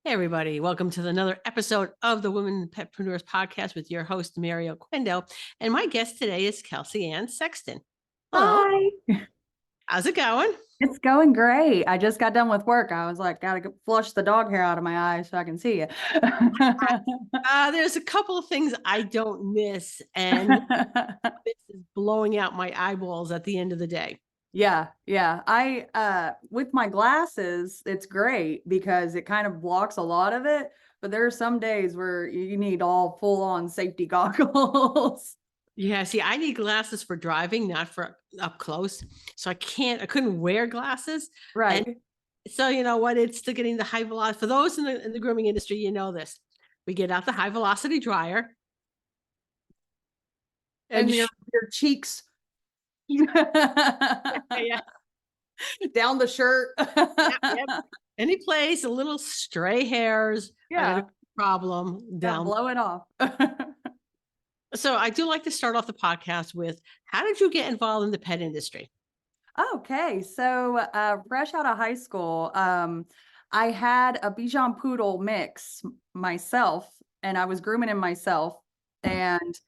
Hey, everybody. Welcome to another episode of the Women Petpreneurs podcast with your host, Mary Oquendo. And my guest today is Kelsey Ann Sexton. Hello. Hi. How's it going? It's going great. I just got done with work. I was like, gotta flush the dog hair out of my eyes so I can see you. There's a couple of things I don't miss, and this is blowing out my eyeballs at the end of the day. Yeah. I with my glasses, it's great because it kind of blocks a lot of it, but there are some days where you need all full on safety goggles. Yeah, see, I need glasses for driving, not for up close. So I couldn't wear glasses. And Right. so you know what? It's still getting the high velocity. For those in the grooming industry, you know this. We get out the high velocity dryer And and your cheeks yeah, down the shirt. yeah, any place, a little stray hairs are gonna Yeah. be a problem Yeah, down. blow it off. So I do like to start off the podcast with, how did you get involved in the pet industry? Okay, so fresh out of high school, I had a Bichon Poodle mix myself, and I was grooming him myself, and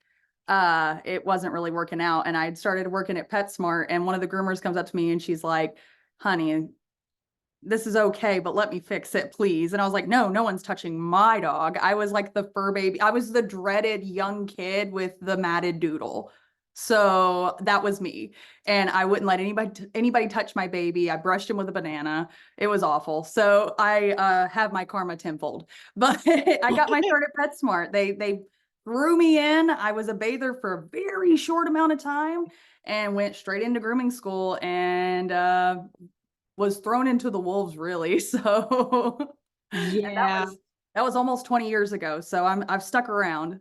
it wasn't really working out. And I'd started working at PetSmart, and one of the groomers comes up to me and she's like, "Honey, this is okay, but let me fix it, please." And I was like, "No, no one's touching my dog." I was like the fur baby. I was the dreaded young kid with the matted doodle. So that was me. And I wouldn't let anybody touch my baby. I brushed him with a banana. It was awful. So I have my karma tenfold. But I got my start at PetSmart. They threw me in. I was a bather for a very short amount of time and went straight into grooming school, and was thrown into the wolves, really. So and Yeah, that was almost 20 years ago. So I've stuck around.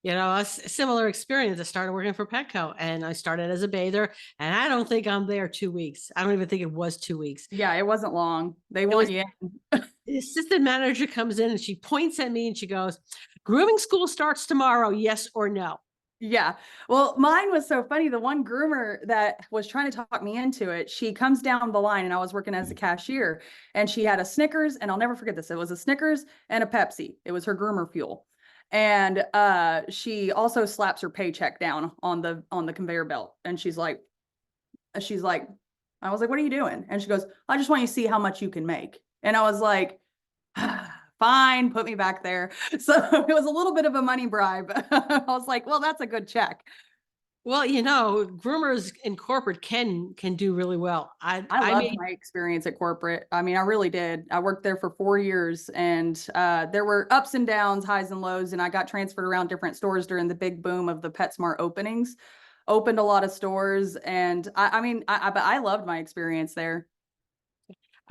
you know, similar experience. I started working for Petco, and I started as a bather, and I don't think I'm there 2 weeks. I don't even think it was 2 weeks. Yeah, it wasn't long. They It want was you. the assistant manager comes in and she points at me and she goes, "Grooming school starts tomorrow, yes or no?" Yeah. Well, mine was so funny. The one groomer that was trying to talk me into it, she comes down the line, and I was working as a cashier, and she had a Snickers, and I'll never forget this. It was a Snickers and a Pepsi. It was her groomer fuel. And she also slaps her paycheck down on the conveyor belt. And she's like, I was like, "What are you doing?" And she goes, "I just want you to see how much you can make." And I was like, "Fine, put me back there." So it was a little bit of a money bribe. I was like, "Well, that's a good check." Well, you know, groomers in corporate can do really well. I I loved made my experience at corporate. I mean, I really did. I worked there for 4 years, and there were ups and downs, highs and lows, and I got transferred around different stores during the big boom of the PetSmart openings. Opened a lot of stores, and but I loved my experience there.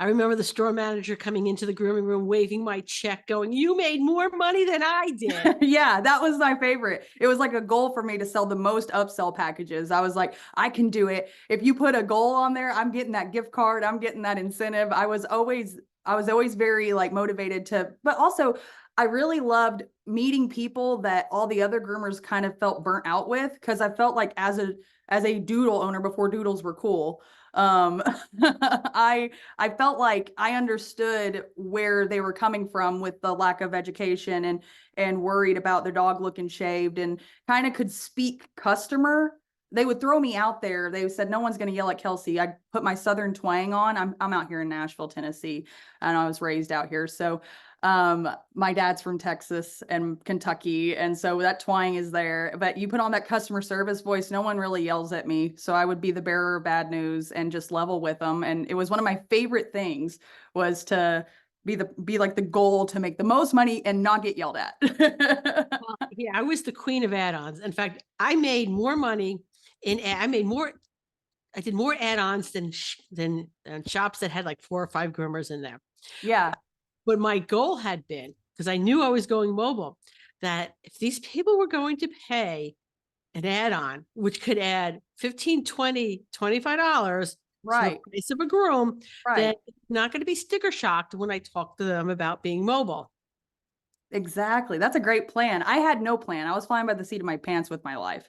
I remember the store manager coming into the grooming room, waving my check, going, "You made more money than I did." Yeah, that was my favorite. It was like a goal for me to sell the most upsell packages. I was like, I can do it. If you put a goal on there, I'm getting that gift card, I'm getting that incentive. I was always very like motivated to, but also I really loved meeting people that all the other groomers kind of felt burnt out with, because I felt like as a doodle owner before doodles were cool. Um I felt like I understood where they were coming from with the lack of education, and worried about their dog looking shaved, and kind of could speak customer. They would throw me out there. They said, "No one's going to yell at Kelsey." I put my Southern twang on. I'm out here in Nashville, Tennessee, and I was raised out here. So my dad's from Texas and Kentucky, and so that twang is there. But you put on that customer service voice, no one really yells at me. So I would be the bearer of bad news and just level with them. And it was one of my favorite things, was to be like the goal to make the most money and not get yelled at. Well, yeah, I was the queen of add-ons. In fact, I made more money I made more. I did more add-ons than shops that had like 4 or 5 groomers in there. Yeah, But my goal had been, because I knew I was going mobile, that if these people were going to pay an add-on, which could add 15, 20, $25 to the right, price of a groom, then right. not going to be sticker shocked when I talk to them about being mobile. Exactly. That's a great plan. I had no plan. I was flying by the seat of my pants with my life.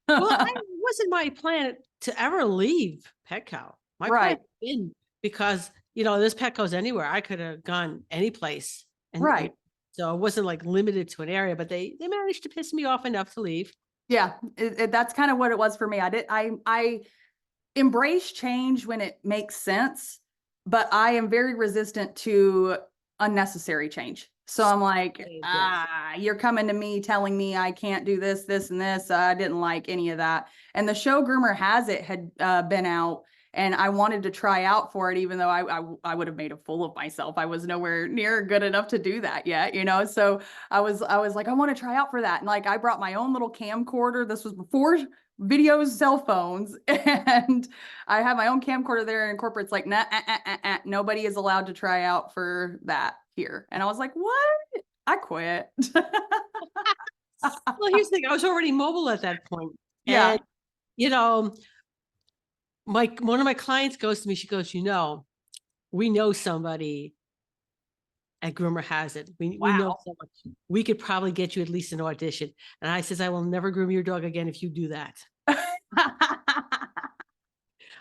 Well, it wasn't my plan to ever leave Petco. My plan Right. had been, because this pet goes anywhere. I could have gone any place. And Right. so it wasn't like limited to an area, but they managed to piss me off enough to leave. Yeah. That's kind of what it was for me. I embrace change when it makes sense, but I am very resistant to unnecessary change. So I'm like, Same, yes. you're coming to me telling me I can't do this, this, and this. I didn't like any of that. And the show Groomer Has It had been out, and I wanted to try out for it, even though I would have made a fool of myself. I was nowhere near good enough to do that yet, So I was like, I want to try out for that. And like, I brought my own little camcorder. This was before videos, cell phones, and I have my own camcorder there, and corporate's like, nah, nobody is allowed to try out for that here. And I was like, what? I quit. Well, here's the thing. I was already mobile at that point. Yeah. And, one of my clients goes to me, she goes, we know somebody at Groomer Has It. We know Wow. someone. We could probably get you at least an audition. And I says, I will never groom your dog again if you do that.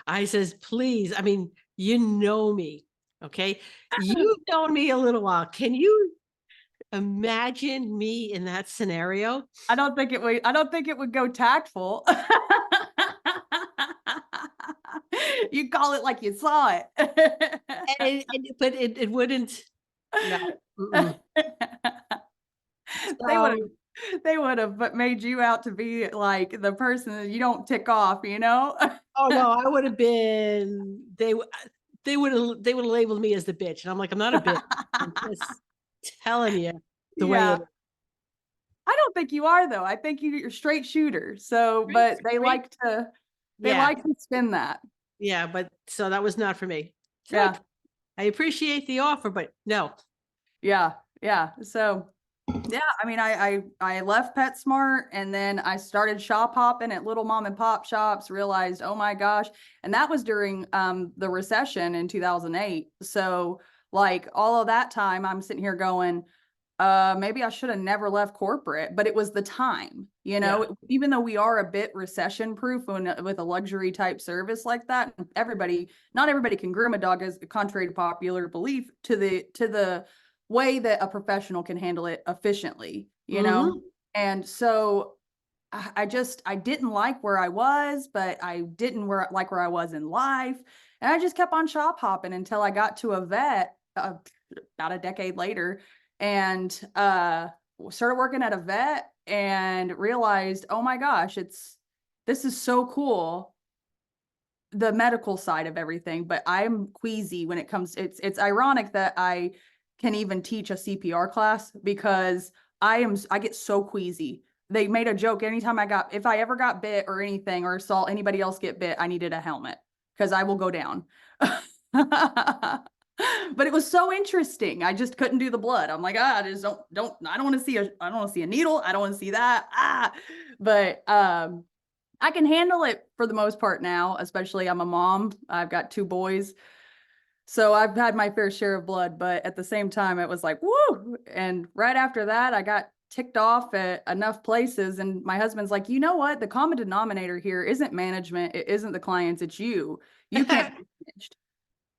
I says, please. I mean, you know me. Okay. You've known me a little while. Can you imagine me in that scenario? I don't think it would go tactful. You call it like you saw it. But it wouldn't. No. Mm-mm. They would So, have but made you out to be like the person that you don't tick off, oh no, I would have been. They would have labeled me as the bitch, and I'm like, I'm not a bitch. I'm just telling you the way Yeah. it is. I don't think you are though. I think you're straight shooter. So, but they Straight. Yeah, like to spin that. yeah, but so that was not for me. So Yeah. I appreciate the offer, but no. Yeah. Yeah. So yeah, I mean, I left PetSmart, and then I started shop hopping at little mom and pop shops, realized, oh my gosh. And that was during the recession in 2008. So like all of that time, I'm sitting here going, maybe I should have never left corporate, but it was the time, Yeah. even though we are a bit recession proof with a luxury type service like that, not everybody can groom a dog, as contrary to popular belief, to the way that a professional can handle it efficiently, Mhm. And so I didn't like where I was, but I didn't like where I was in life. And I just kept on shop hopping until I got to a vet about a decade later, and started working at a vet and realized, oh my gosh, this is so cool, the medical side of everything, but I'm queasy when it comes. It's ironic that I can even teach a CPR class, because I get so queasy. They made a joke anytime if I ever got bit or anything, or saw anybody else get bit, I needed a helmet because I will go down. But it was so interesting. I just couldn't do the blood. I'm like, I just I don't want to see a needle. I don't want to see that. But I can handle it for the most part now, especially I'm a mom. I've got 2 boys. So I've had my fair share of blood, but at the same time, it was like, woo. And right after that, I got ticked off at enough places. And my husband's like, you know what? The common denominator here isn't management. It isn't the clients. It's you. You can't be managed.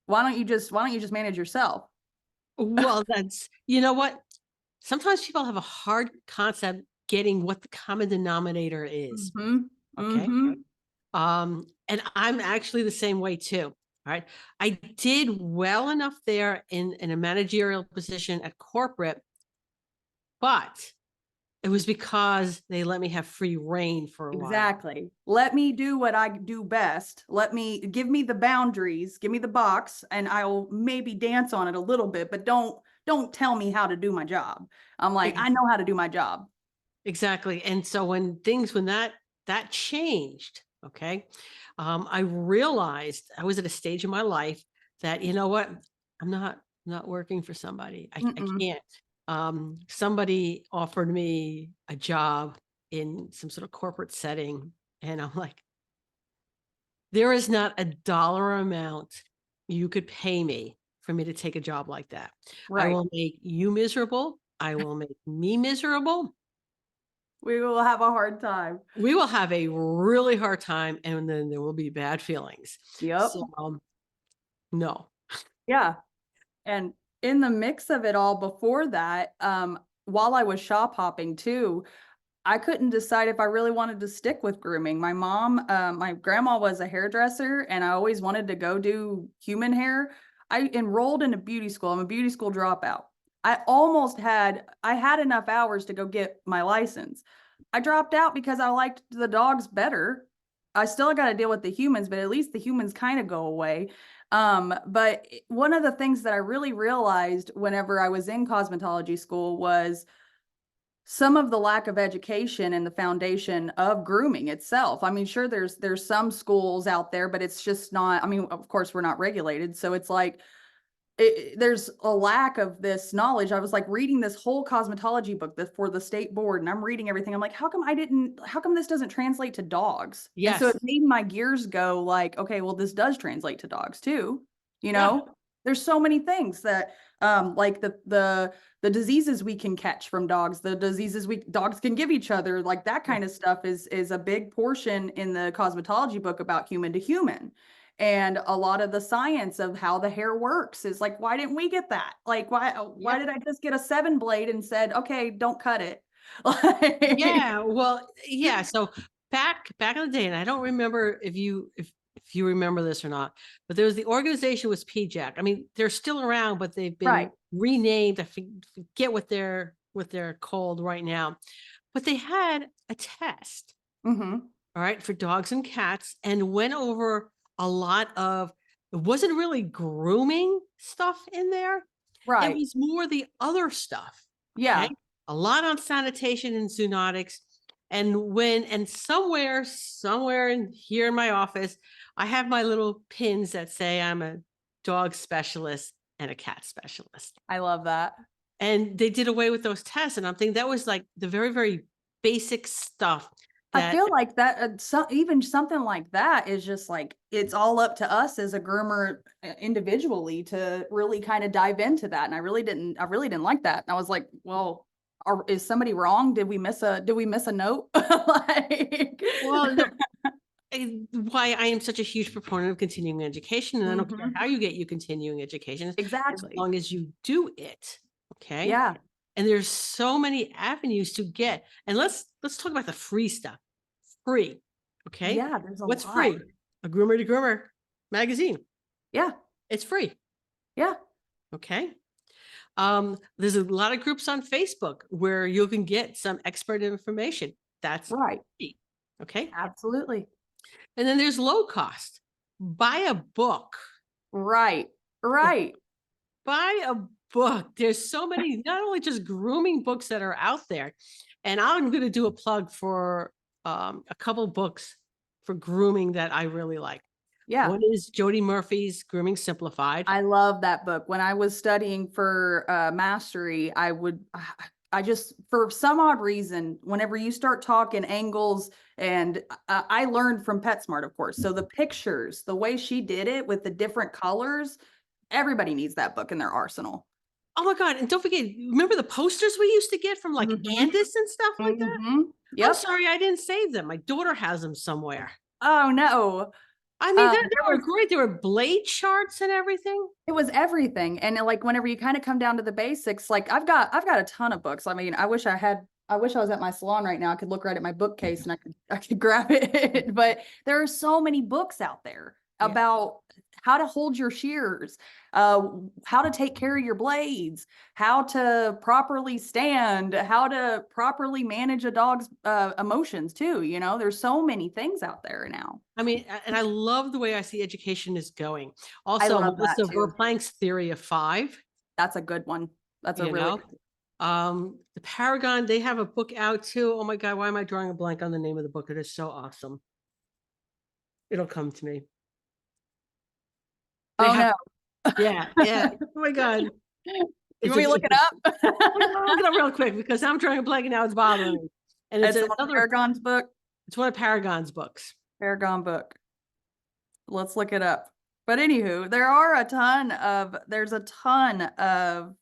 Why don't you just manage yourself? Well, you know what? Sometimes people have a hard concept getting what the common denominator is. Mm-hmm. Okay. Mm-hmm. And I'm actually the same way too. All right. I did well enough there in a managerial position at corporate, but it was because they let me have free reign for a while. Exactly. Let me do what I do best. Give me the boundaries, give me the box, and I'll maybe dance on it a little bit, but don't tell me how to do my job. I'm like, I know how to do my job. Exactly. And so when that changed, okay, I realized I was at a stage in my life that, you know what, I'm not working for somebody. I can't. Somebody offered me a job in some sort of corporate setting, and I'm like, there is not a dollar amount you could pay me for me to take a job like that. I Right. will make you miserable. I will make me miserable. We will have a hard time. We will have a really hard time, and then there will be bad feelings. Yep. So, no. Yeah. And in the mix of it all before that, while I was shop hopping too, I couldn't decide if I really wanted to stick with grooming. My grandma was a hairdresser and I always wanted to go do human hair. I enrolled in a beauty school. I'm a beauty school dropout. I had enough hours to go get my license. I dropped out because I liked the dogs better. I still got to deal with the humans, but at least the humans kind of go away. But one of the things that I really realized whenever I was in cosmetology school was some of the lack of education and the foundation of grooming itself. I mean, sure, there's some schools out there, but it's just not, I mean, of course, we're not regulated. So it's like there's a lack of this knowledge. I was like reading this whole cosmetology book for the state board, and I'm reading everything. I'm like, how come this doesn't translate to dogs? And so Yes. it made my gears go like, okay, well, this does translate to dogs too. You Yeah. know, there's so many things that, like the diseases we can catch from dogs, the diseases dogs can give each other, like that kind of stuff is a big portion in the cosmetology book about human to human. And a lot of the science of how the hair works is like, why didn't we get that? Like, why Yep. did I just get a 7 blade and said, okay, don't cut it? Like, Yeah. Well, yeah. So back in the day, and I don't remember if you remember this or not, but there was the organization was PJAC. I mean, they're still around, but they've been right. renamed. I forget what they're called right now. But they had a test, Mm-hmm. all right, for dogs and cats, and went over a lot of, it wasn't really grooming stuff in there. It Right. was more the other stuff. Okay. Yeah. A lot on sanitation and zoonotics. And somewhere in here in my office, I have my little pins that say I'm a dog specialist and a cat specialist. I love that. And they did away with those tests. And I'm thinking that was like the very, very basic stuff I that, feel like that, even something like that is just like, it's all up to us as a groomer individually to really kind of dive into that. And I really didn't like that. And I was like, well, is somebody wrong? Did we miss a note? Like, well, no, why I am such a huge proponent of continuing education. And I don't care Mhm. how you get your continuing education, as Exactly. long as you do it. Okay. Yeah. And there's so many avenues to get. And let's talk about the free stuff. Free. Okay. Yeah, there's a What's lot. free? A Groomer to Groomer magazine. Yeah. It's free. Yeah. Okay. There's a lot of groups on Facebook where you can get some expert information. That's Right. free. Okay. Absolutely. And then there's low cost. Buy a book. Right. Right. Buy a book. There's so many, not only just grooming books that are out there. And I'm going to do a plug for a couple books for grooming that I really like. Yeah. One is Jody Murphy's Grooming Simplified. I love that book. When I was studying for mastery, I just, for some odd reason, whenever you start talking angles, and I learned from PetSmart, of course. So the pictures, the way she did it with the different colors, everybody needs that book in their arsenal. Oh my God. And don't forget, remember the posters we used to get from like Mhm. Andis and stuff like that? Mhm. I'm Yep. sorry I didn't save them. My daughter has them somewhere. Oh no. I mean, they There were was great. There were blade charts and everything. It was everything. And like whenever you kind of come down to the basics, like I've got a ton of books. I mean, I wish I was at my salon right now. I could look right at my bookcase and I could grab it. But there are so many books out there Yeah. about how to hold your shears, how to take care of your blades, how to properly stand, how to properly manage a dog's emotions too. You know, there's so many things out there now. I mean, and I love the way I see education is going. I Also, love that Melissa too. Verplank's Theory of Five, That's a good one. That's a you really know, the Paragon, they have a book out too. Oh my God, why am I drawing a blank on the name of the book? It is so awesome. It'll come to me. They Oh have, no. yeah, yeah. Oh my God. You want me to look it up? I'll look it up real quick because I'm drawing a blank and now it's bothering me. And it's It's on another, Paragon's book. it's one of Paragon's books. Paragon book. Let's look it up. But anywho, there's a ton of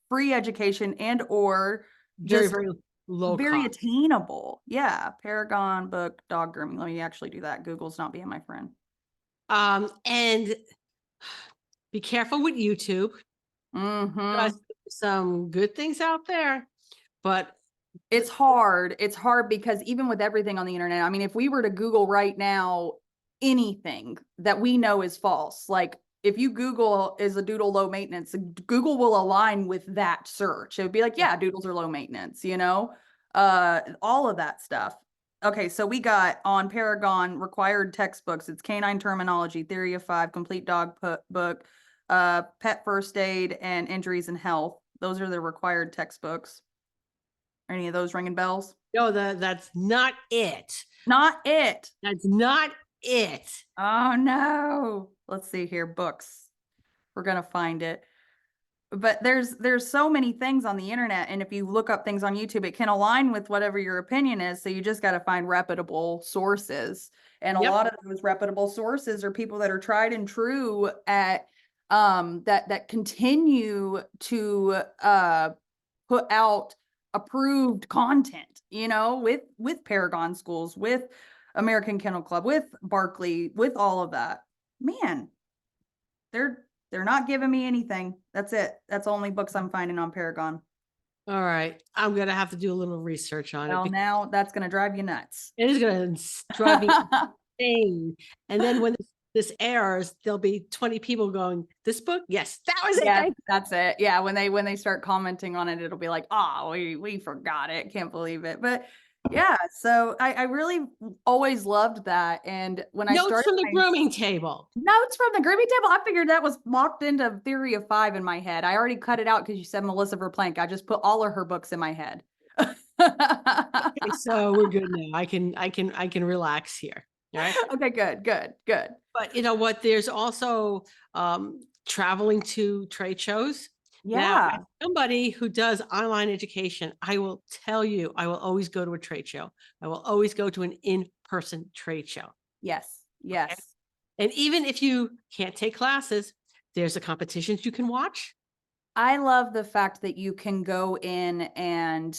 free education and or Very, just very low very cost. attainable. Yeah. Paragon book, dog grooming. Let me actually do that. Google's not being my friend. And Be careful with YouTube. Mm-hmm. Some good things out there, but It's hard. It's hard because even with everything on the internet, I mean, if we were to Google right now anything that we know is false, like if you Google is a doodle low maintenance, Google will align with that search. It would be like, yeah, doodles are low maintenance, you know, all of that stuff. Okay, so we got on Paragon required textbooks. It's Canine Terminology, Theory of Five, Complete Dog Book, Pet First Aid, and Injuries and Health. Those are the required textbooks. Are any of those ringing bells? no, that's not it. Not it. That's not it. Oh no. Let's see here. Books. We're gonna find it. But there's so many things on the internet, and if you look up things on YouTube, it can align with whatever your opinion is. So you just got to find reputable sources. And a Yep. lot of those reputable sources are people that are tried and true at that continue to put out approved content, you know, with Paragon schools, with American Kennel Club, with Barkley, with all of that. Man, they're not giving me anything. That's it. That's the only books I'm finding on Paragon. All right. I'm going to have to do a little research on Well, it. now that's going to drive you nuts. It is going to drive me insane. And then when this airs, there'll be 20 people going, this book? Yes, that was it. Yes, that's it. Yeah, when they start commenting on it, it'll be like, oh, we forgot it. Can't believe it. But yeah, so I really always loved that. And when I Notes started from the grooming table. notes from the grooming table, I figured that was locked into Theory of Five in my head. I already cut it out because you said Melissa Verplank. I just put all of her books in my head. Okay, so we're good now. I can relax here. All right. Okay, good. But you know what? There's also traveling to trade shows. Now, Yeah. as somebody who does online education, I will tell you, I will always go to a trade show. I will always go to an in-person trade show. Yes. And even if you can't take classes, there's the competitions you can watch. I love the fact that you can go in and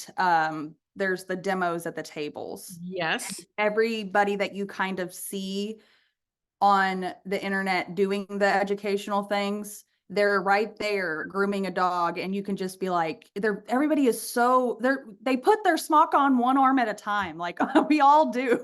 there's the demos at the tables. Yes. Everybody that you kind of see on the internet doing the educational things, they're right there grooming a dog, and you can just be like, everybody is so they put their smock on one arm at a time, like we all do.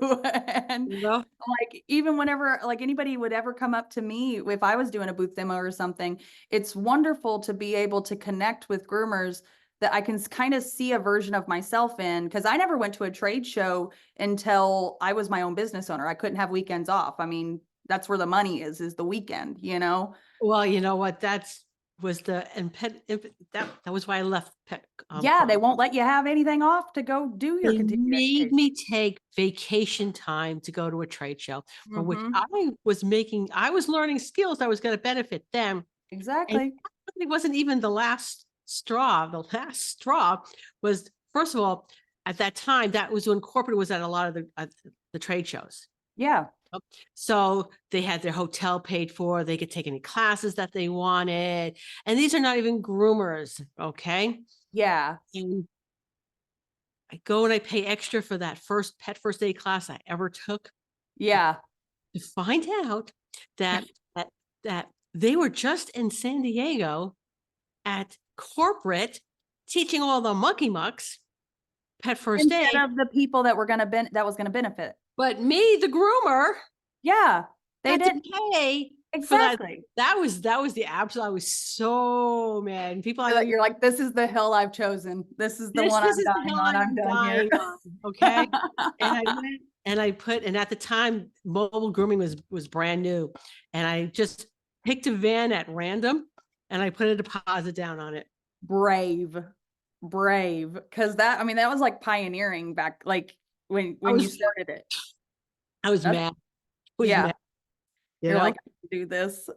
And You know? like even whenever like anybody would ever come up to me if I was doing a booth demo or something, it's wonderful to be able to connect with groomers that I can kind of see a version of myself in, because I never went to a trade show until I was my own business owner. I couldn't have weekends off. I mean, that's where the money is the weekend, you know? Well, you know what? That was why I left pet. Yeah, they won't let you have anything off to go do your They continuing made education. me take vacation time to go to a trade show for which I was learning skills. I was going to benefit them. Exactly. And it wasn't even the last straw. The last straw was, first of all, at that time, that was when corporate was at a lot of the trade shows. Yeah. So they had their hotel paid for. They could take any classes that they wanted. And these are not even groomers. Okay. Yeah. And I go and I pay extra for that first pet first aid class I ever took. Yeah. To find out that they were just in San Diego at corporate teaching all the monkey mucks pet first Instead aid. of the people that were going to that was going to benefit. But me, the groomer, Yeah. They had didn't to pay exactly. That was the absolute. I was so mad. And people, You're like, this is the hill I've chosen. This is the one this I'm is the dying hill on. I'm I'm done here. dying on. Okay. And I went and I put, and at the time, mobile grooming was brand new. And I just picked a van at random and I put a deposit down on it. Brave. Cause that was like pioneering back, like when you started it. I was mad. Yeah. Mad. You're like, I can do this.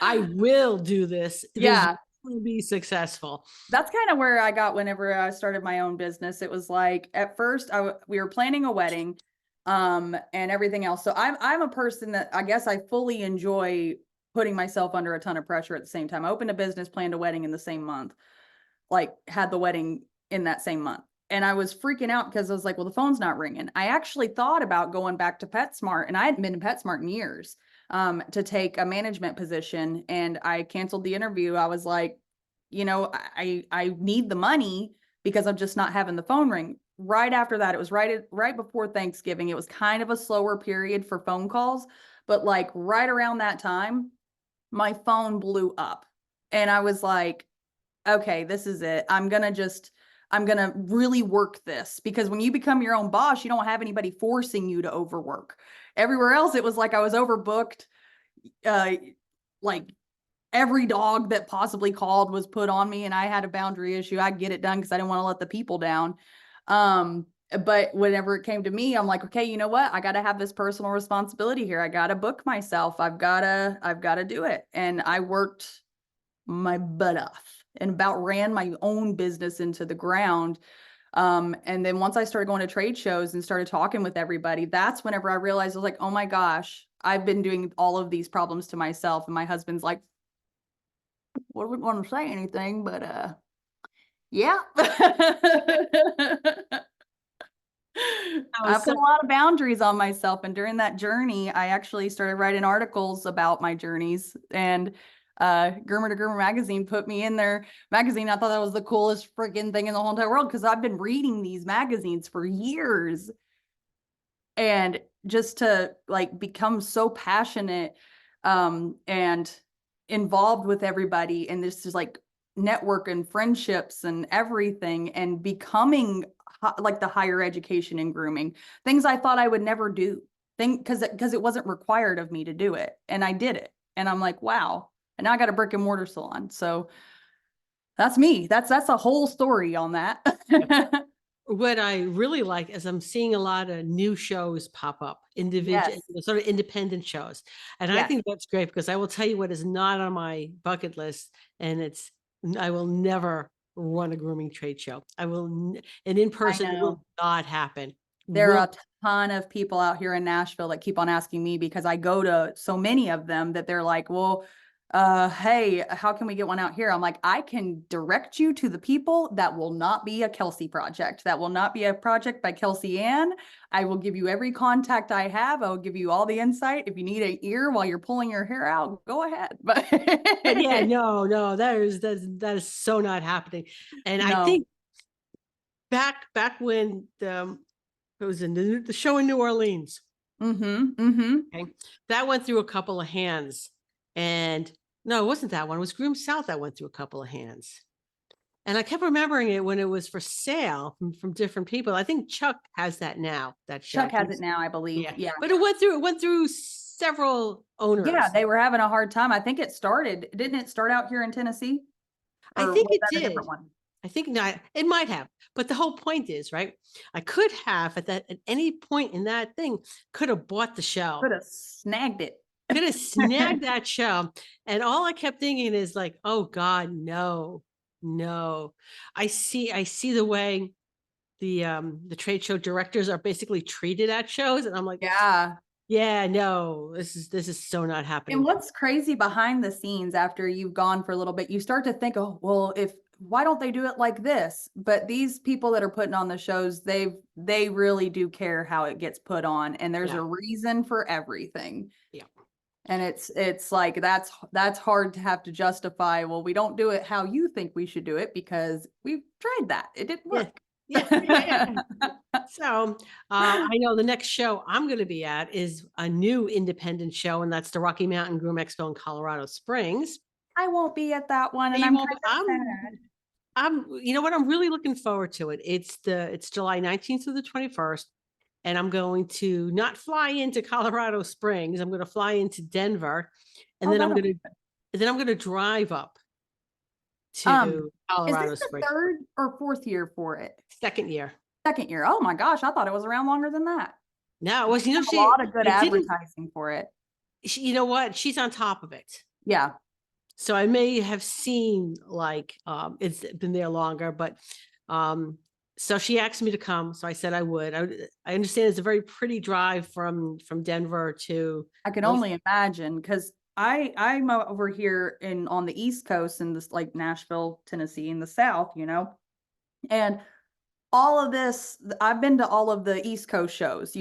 I will do this. Yeah. Will be successful. That's kind of where I got whenever I started my own business. It was like, at first we were planning a wedding, and everything else. So I'm a person that I guess I fully enjoy putting myself under a ton of pressure at the same time. I opened a business, planned a wedding in the same month, like had the wedding in that same month. And I was freaking out because I was like, well, the phone's not ringing. I actually thought about going back to PetSmart, and I hadn't been to PetSmart in years. to take a management position, and I canceled the interview. I was like, you know, I need the money because I'm just not having the phone ring. Right after that, it was right before Thanksgiving. It was kind of a slower period for phone calls, but like right around that time, my phone blew up, and I was like, okay, this is it. I'm gonna really work this, because when you become your own boss, you don't have anybody forcing you to overwork. Everywhere else, it was like I was overbooked. Uh, like every dog that possibly called was put on me, and I had a boundary issue. I get it done because I didn't want to let the people down. But whenever it came to me, I'm like, okay, you know what? I got to have this personal responsibility here. I got to book myself. I've got to do it. And I worked my butt off and about ran my own business into the ground. And then once I started going to trade shows and started talking with everybody, that's whenever I realized, I was like, oh my gosh, I've been doing all of these problems to myself. And my husband's like, wouldn't want to say anything, but yeah. I I was put so a lot of boundaries on myself, and during that journey, I actually started writing articles about my journeys. And Groomer to Groomer magazine put me in their magazine. I thought that was the coolest freaking thing in the whole entire world, because I've been reading these magazines for years. And just to like become so passionate and involved with everybody, and this is like network and friendships and everything, and becoming like the higher education in grooming, things I thought I would never do, because it wasn't required of me to do it, and I did it, and I'm like, wow. And now I got a brick and mortar salon. So that's me. That's a whole story on that. what I really like is I'm seeing a lot of new shows pop up, individual, Yes. sort of independent shows. And I Yes. think that's great, because I will tell you what is not on my bucket list. And I will never run a grooming trade show. And in I person will know. not happen. There are Will a ton of people out here in Nashville that keep on asking me, because I go to so many of them, that they're like, well, hey, how can we get one out here? I'm like, I can direct you to the people. That will not be a Kelsey project. That will not be a project by Kelsey Ann. I will give you every contact I have. I will give you all the insight. If you need an ear while you're pulling your hair out, go ahead. But yeah, no, that is so not happening. And I no. think back when it was in the show in New Orleans. Mm-hmm. Mm-hmm. Okay. That went through a couple of hands. And no, it wasn't that one. It was Groom South that went through a couple of hands. And I kept remembering it when it was for sale from different people. I think Chuck has that now, that show. Chuck has it now, I believe. Yeah. Yeah. But it went through several owners. Yeah, they were having a hard time. I think didn't it start out here in Tennessee? I Or think was it that a did. different one? I think not. It might have. But the whole point is, right? I could have at any point in that thing could have bought the show. Could have snagged it. Could have snagged that show. And all I kept thinking is like, oh God, no. I see the way the trade show directors are basically treated at shows. And I'm like, Yeah. yeah, no, this is so not And happening. what's crazy behind the scenes, after you've gone for a little bit, you start to think, oh, well, why don't they do it like this? But these people that are putting on the shows, they really do care how it gets put on, and there's Yeah. a reason for everything. Yeah. And it's like that's hard to have to justify. Well, we don't do it how you think we should do it, because we've tried that. It didn't Yeah. work. Yeah. So I know the next show I'm going to be at is a new independent show, and that's the Rocky Mountain Groom Expo in Colorado Springs. I won't be at that one, and You I'm won't- kind of sad. you know what? I'm really looking forward to it. It's July 19th through the 21st. And I'm going to not fly into Colorado Springs. I'm going to fly into Denver, and Oh, then I'm that'll going be to drive up Um, to is Colorado this the Springs. third or fourth year for it? Second year. Second year. Oh my gosh, I thought it was around longer than that. No, it was, A lot of good I didn't, advertising for it. you know what? She's on top of it. Yeah. So I may have seen like, it's been there longer, but, so she asked me to come. So I said I would. I understand it's a very pretty drive from Denver to. I can only imagine, because I'm over here on the East Coast, in this like Nashville, Tennessee, in the South, and all of this, I've been to all of the East Coast shows,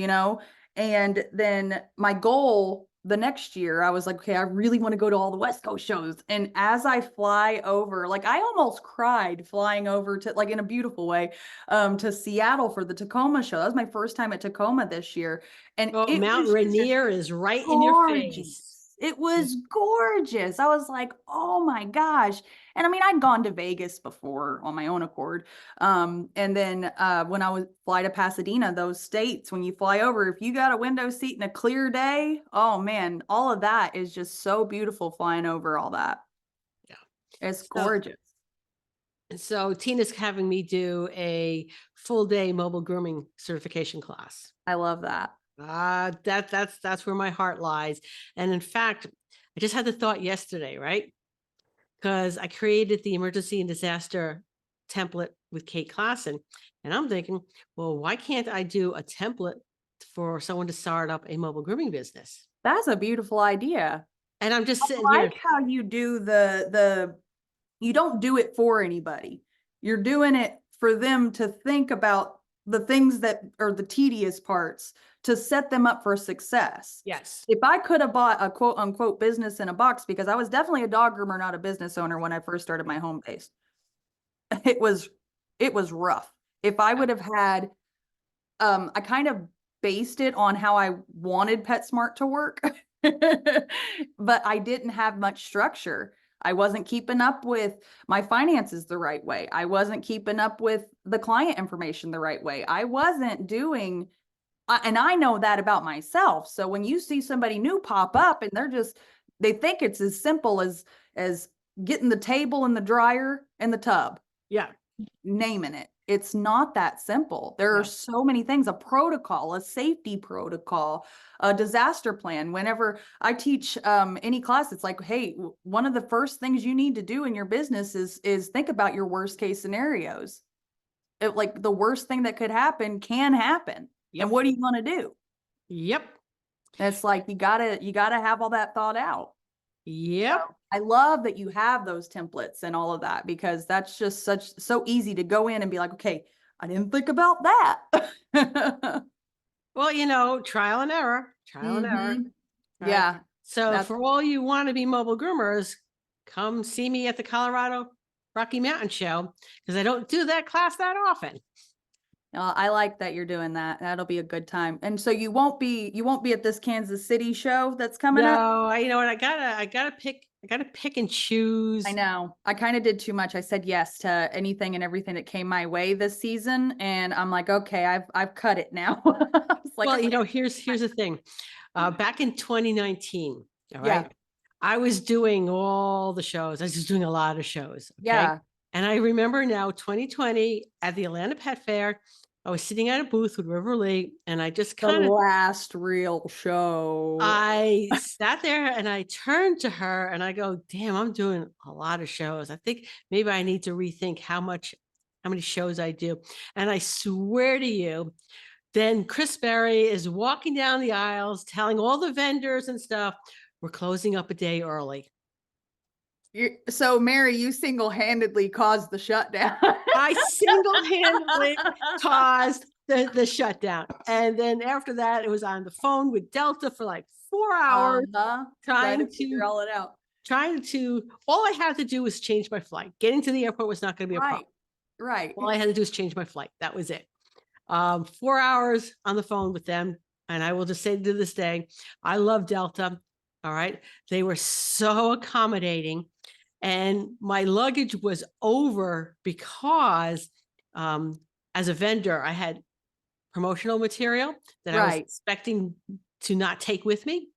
and then my goal the next year I was like, okay, I really want to go to all the West Coast shows. And as I fly over, like I almost cried flying over to, like in a beautiful way, to Seattle for the Tacoma show. That was my first time at Tacoma this year. And Oh, it Mount was just Rainier is right in your gorgeous. face. It was gorgeous. I was like, oh my gosh. And I mean, I'd gone to Vegas before on my own accord. And then when I would fly to Pasadena, those states, when you fly over, if you got a window seat in a clear day, oh man, all of that is just so beautiful flying over all that. Yeah. It's So, gorgeous. so Tina's having me do a full day mobile grooming certification class. I love that. That's where my heart lies. And in fact, I just had the thought yesterday, right? Because I created the emergency and disaster template with Kate Klassen. And I'm thinking, well, why can't I do a template for someone to start up a mobile grooming business? That's a beautiful idea. And I'm just sitting I here. like how you do you don't do it for anybody. You're doing it for them to think about the things that are the tedious parts to set them up for success. Yes. If I could have bought a quote unquote business in a box, because I was definitely a dog groomer, not a business owner when I first started my home base. It was rough. If I would have had, I kind of based it on how I wanted PetSmart to work, but I didn't have much structure. I wasn't keeping up with my finances the right way. I wasn't keeping up with the client information the right way. I wasn't doing, and I know that about myself. So when you see somebody new pop up and they think it's as simple as getting the table and the dryer and the tub, Yeah. naming it. It's not that simple. There are so many things, a protocol, a safety protocol, a disaster plan. Whenever I teach any class, it's like, hey, one of the first things you need to do in your business is think about your worst case scenarios. Like the worst thing that could happen can happen. Yep. And what are you going to do? Yep. It's like you gotta have all that thought out. Yep. I love that you have those templates and all of that, because that's just so easy to go in and be like, okay, I didn't think about that. Well, trial and error, trial and error. Mhm. Right? Yeah. So for all you want to be mobile groomers, come see me at the Colorado Rocky Mountain Show, because I don't do that class that often. I like that you're doing that. That'll be a good time. And so you won't be at this Kansas City show that's coming up? No, you know what? I gotta pick and choose. I know. I kind of did too much. I said yes to anything and everything that came my way this season, and I'm like, okay, I've cut it now. Like, Well, here's the thing. Back in 2019, all right, yeah. I was doing all the shows. I was just doing a lot of shows. Okay? Yeah. And I remember now 2020 at the Atlanta Pet Fair, I was sitting at a booth with River Lee, and I just The last real show. I sat there and I turned to her and I go, damn, I'm doing a lot of shows. I think maybe I need to rethink how many shows I do. And I swear to you, then Chris Berry is walking down the aisles telling all the vendors and stuff, we're closing up a day early. So Mary, you single-handedly caused the shutdown. I single-handedly caused the shutdown. And then after that, it was on the phone with Delta for like 4 hours, trying to figure all it out. All I had to do was change my flight. Getting to the airport was not going to be a problem. Right. All I had to do was change my flight. That was it. 4 hours on the phone with them. And I will just say to this day, I love Delta. All right. They were so accommodating. And my luggage was over because as a vendor, I had promotional material that I was expecting to not take with me.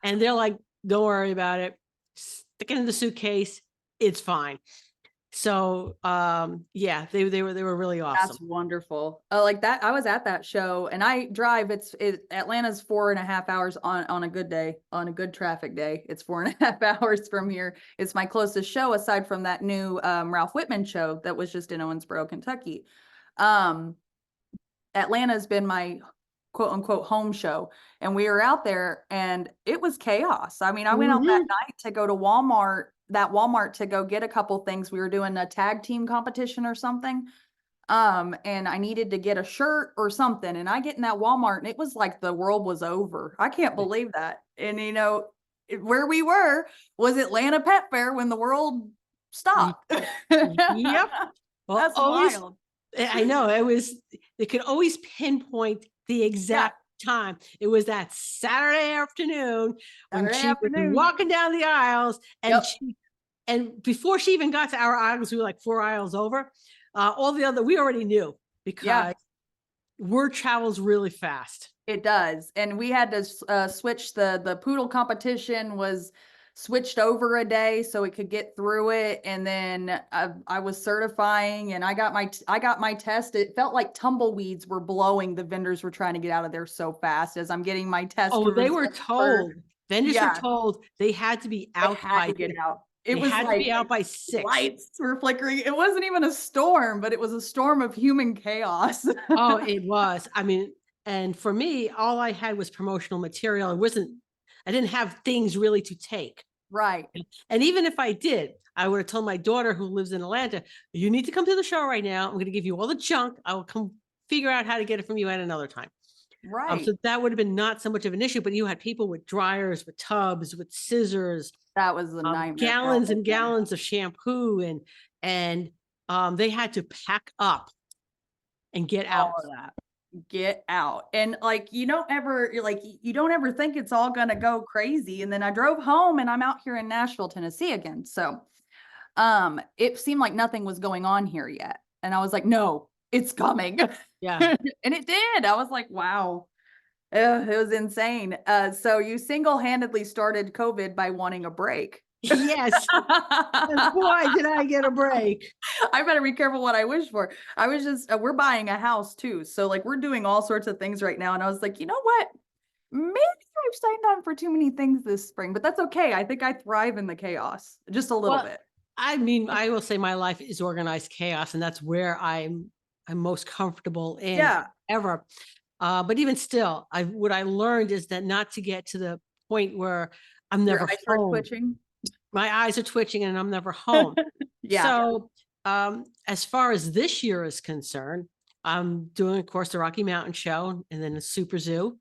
And they're like, don't worry about it. Stick it in the suitcase. It's fine. So yeah, they were really awesome. That's wonderful. Like that, I was at that show, and I drive. Atlanta's 4.5 hours on a good day, on a good traffic day. It's 4.5 hours from here. It's my closest show aside from that new Ralph Whitman show that was just in Owensboro, Kentucky. Atlanta's been my quote unquote home show, and we were out there and it was chaos. I mean, I went out that night to go to Walmart to go get a couple things. We were doing a tag team competition or something. And I needed to get a shirt or something. And I get in that Walmart and it was like the world was over. I can't believe that. And, where we were was Atlanta Pet Fair when the world stopped. Yep. Well, That's always, wild. I know they could always pinpoint the Yeah. exact time. It was that Saturday afternoon when Saturday she was afternoon. walking down the aisles and Yep. and before she even got to our aisles, we were like 4 aisles over. All the other, we already knew Yeah. because word travels really fast. It does. And we had to switch the poodle competition was switched over a day so it could get through it. And then I was certifying and I got my test. It felt like tumbleweeds were blowing. The vendors were trying to get out of there so fast as I'm getting my test. Oh, they were told, vendors were Yeah. told they had to be They out had by to get out. It they was had to like be out by 6. lights were flickering. It wasn't even a storm, but it was a storm of human chaos. Oh, it was. I mean, and for me, all I had was promotional material. I didn't have things really to take. Right. And even if I did, I would have told my daughter who lives in Atlanta, you need to come to the show right now. I'm going to give you all the junk. I will come figure out how to get it from you at another time. Right. So that would have been not so much of an issue, but you had people with dryers, with tubs, with scissors, That was a nightmare. gallons and gallons of shampoo, and they had to pack up and get out. All of that. Get out. And like you don't ever think it's all gonna go crazy. And then I drove home and I'm out here in Nashville, Tennessee again. So it seemed like nothing was going on here yet. And I was like, no, it's coming. Yeah. And it did. I was like, wow. Ugh, it was insane. So you single-handedly started COVID by wanting a break. Yes. Boy, did I get a break. I better be careful what I wish for. I was just, we're buying a house too. So like we're doing all sorts of things right now. And I was like, you know what? Maybe I've signed on for too many things this spring, but that's okay. I think I thrive in the chaos just a little bit. I mean, I will say my life is organized chaos, and that's where I'm most comfortable in ever. But even still, what I learned is that not to get to the point where I'm never home. Twitching. My eyes are twitching and I'm never home. Yeah. So as far as this year is concerned, I'm doing, of course, the Rocky Mountain Show and then the Super Zoo.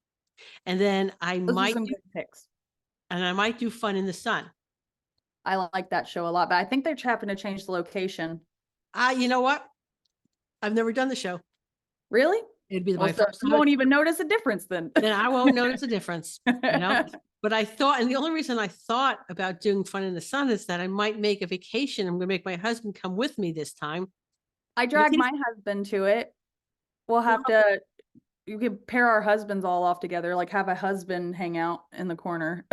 And then Those are some good picks. And I might do Fun in the Sun. I like that show a lot, but I think they're having to change the location. You know what? I've never done the show. Really? It'd be my first time. You won't even notice a difference then. Then I won't notice a difference, you know? But I thought, and the only reason I thought about doing Fun in the Sun is that I might make a vacation. I'm going to make my husband come with me this time. I dragged my husband to it. We'll have to, you could pair our husbands all off together, like have a husband hang out in the corner.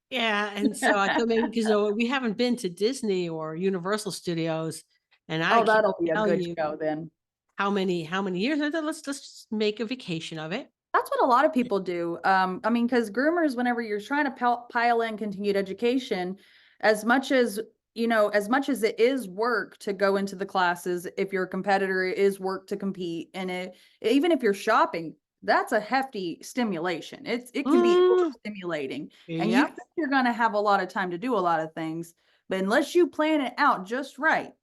Yeah. And so I thought maybe because we haven't been to Disney or Universal Studios. And that'll be a good show then. How many years? I thought let's just make a vacation of it. That's what a lot of people do. I mean, because groomers, whenever you're trying to pile in continued education, as much as it is work to go into the classes, if you're a competitor, it is work to compete. And even if you're shopping, that's a hefty stimulation. It can be stimulating. And you think you're going to have a lot of time to do a lot of things, but unless you plan it out just right,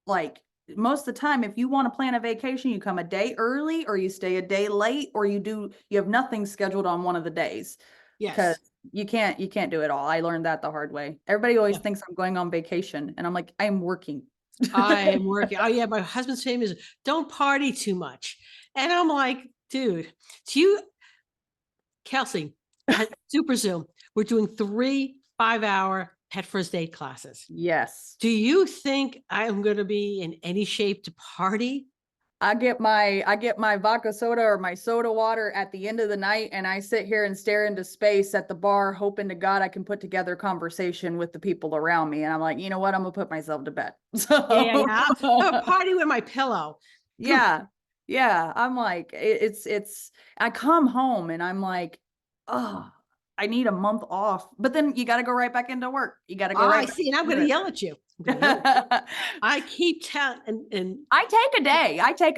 like most of the time, if you want to plan a vacation, you come a day early or you stay a day late or you have nothing scheduled on one of the days. Yes. Because you can't do it all. I learned that the hard way. Everybody always thinks I'm going on vacation and I'm like, I'm working. I am working. Oh yeah. My husband's famous is don't party too much. And I'm like, dude, Kelsey, at Super Zoom, we're doing 3 5-hour Pet First Date classes. Yes. Do you think I'm going to be in any shape to party? I get my vodka soda or my soda water at the end of the night and I sit here and stare into space at the bar, hoping to God I can put together a conversation with the people around me. And I'm like, you know what? I'm gonna put myself to bed. So yeah. I'll party with my pillow. Yeah. Yeah. I'm like, I come home and I'm like, oh, I need a month off, but then you got to go right back into work. You got to go right. I see. And I'm going to yell at you. I keep telling, and I take a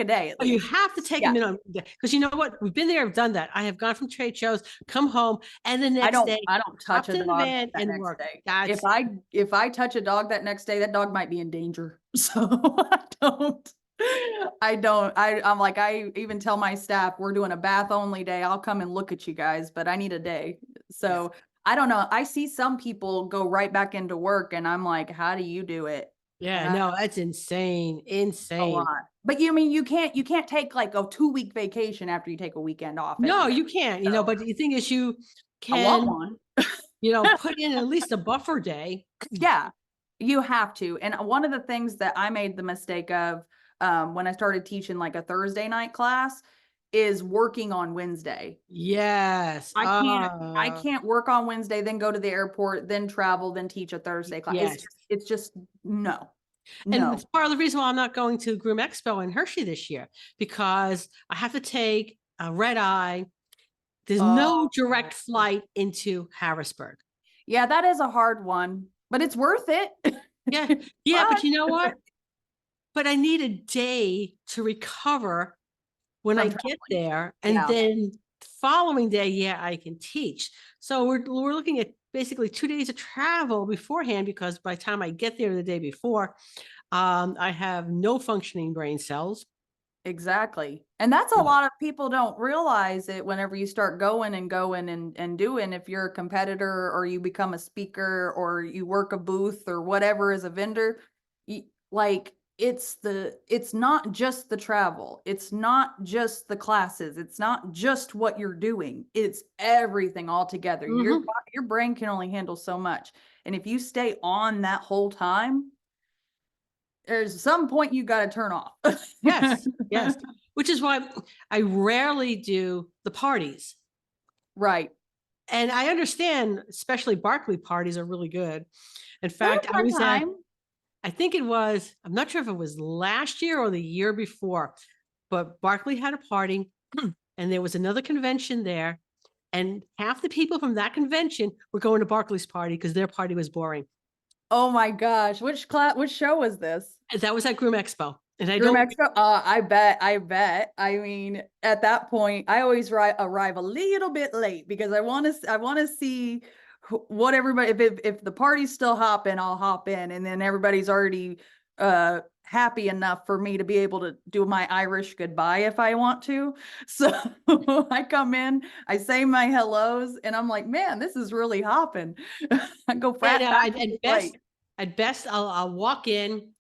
day. Oh, you have to take a minute because you know what? We've been there. I've done that. I have gone from trade shows, come home, and the next day I don't touch a dog that and work. Day. If I touch a dog that next day, that dog might be in danger. So I'm like, I even tell my staff we're doing a bath only day. I'll come and look at you guys, but I need a day. So I don't know. I see some people go right back into work and I'm like, how do you do it? Yeah, How no, that's insane, a insane. lot. But you mean you can't take like a 2 week vacation after you take a weekend off No, every year. you can't, So but the thing is you I want can, one. put in at least a buffer day. Yeah, you have to. And one of the things that I made the mistake of when I started teaching like a Thursday night class is working on Wednesday. Yes. I can't work on Wednesday, then go to the airport, then travel, then teach a Thursday class. Yes. It's just no, And it's no. part of the reason why I'm not going to Groom Expo in Hershey this year, because I have to take a red eye. There's no Oh, direct flight into Harrisburg. yeah, that is a hard one, but it's worth it. Yeah. It's Yeah. fun. But you know what? But I need a day to recover when I From get traveling. there. And Yeah, then the following day, yeah, I can teach. So we're looking at basically 2 days of travel beforehand, because by the time I get there the day before, I have no functioning brain cells. exactly. And that's a lot of people don't realize it whenever you start going and doing, if you're a competitor or you become a speaker or you work a booth or whatever as a vendor, like it's not just the travel. It's not just the classes. It's not just what you're doing. It's everything all together. Mhm. Your brain can only handle so much. And if you stay on that whole time, there's some point you got to turn off. Yes, yes. Which is why I rarely do the parties. Right. And I understand, especially Barclay parties are really good. In They're fact, a fun time. I think it was, I'm not sure if it was last year or the year before, but Barclay had a party and there was another convention there. And half the people from that convention were going to Barclay's party because their party was boring. Oh my gosh. Which show was this? And that was at Groom Expo. And I Groom don't, Expo? I bet. I mean, at that point, I always arrive a little bit late because I want to see what everybody, if the party's still hopping, I'll hop in, and then everybody's already happy enough for me to be able to do my Irish goodbye if I want to. So I come in, I say my hellos, and I'm like, man, this is really hopping. I go and fast late. at best, I'll walk in,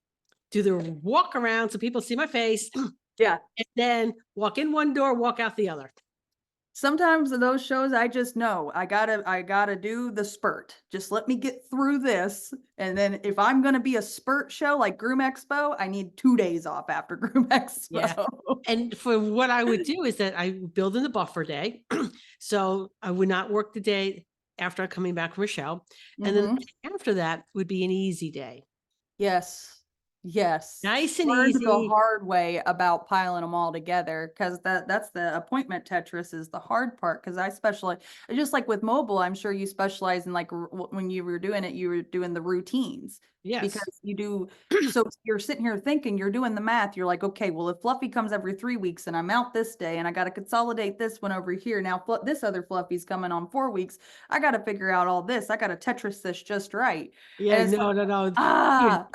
do the walk around so people see my face, Yeah. and then walk in one door, walk out the other. Sometimes in those shows, I just know I gotta do the spurt. Just let me get through this. And then if I'm gonna be a spurt show like Groom Expo, I need 2 days off after Groom Yeah. Expo. And for what I would do is that I would build in the buffer day. So I would not work the day after coming back from a show. And then Mhm. after that would be an easy day. Yes. Yes. Nice and Learned the easy. hard way about piling them all together because that's the appointment Tetris is the hard part because I specialize just like with mobile. I'm sure you specialize in like when you were doing it, you were doing the routines Yes. because you do. So you're sitting here thinking you're doing the math. You're like, okay, well, if Fluffy comes every 3 weeks and I'm out this day and I got to consolidate this one over here. Now this other Fluffy's coming on 4 weeks. I got to figure out all this. I got to Tetris this just right. Yeah, And it's no, like, no, no. Here. ah.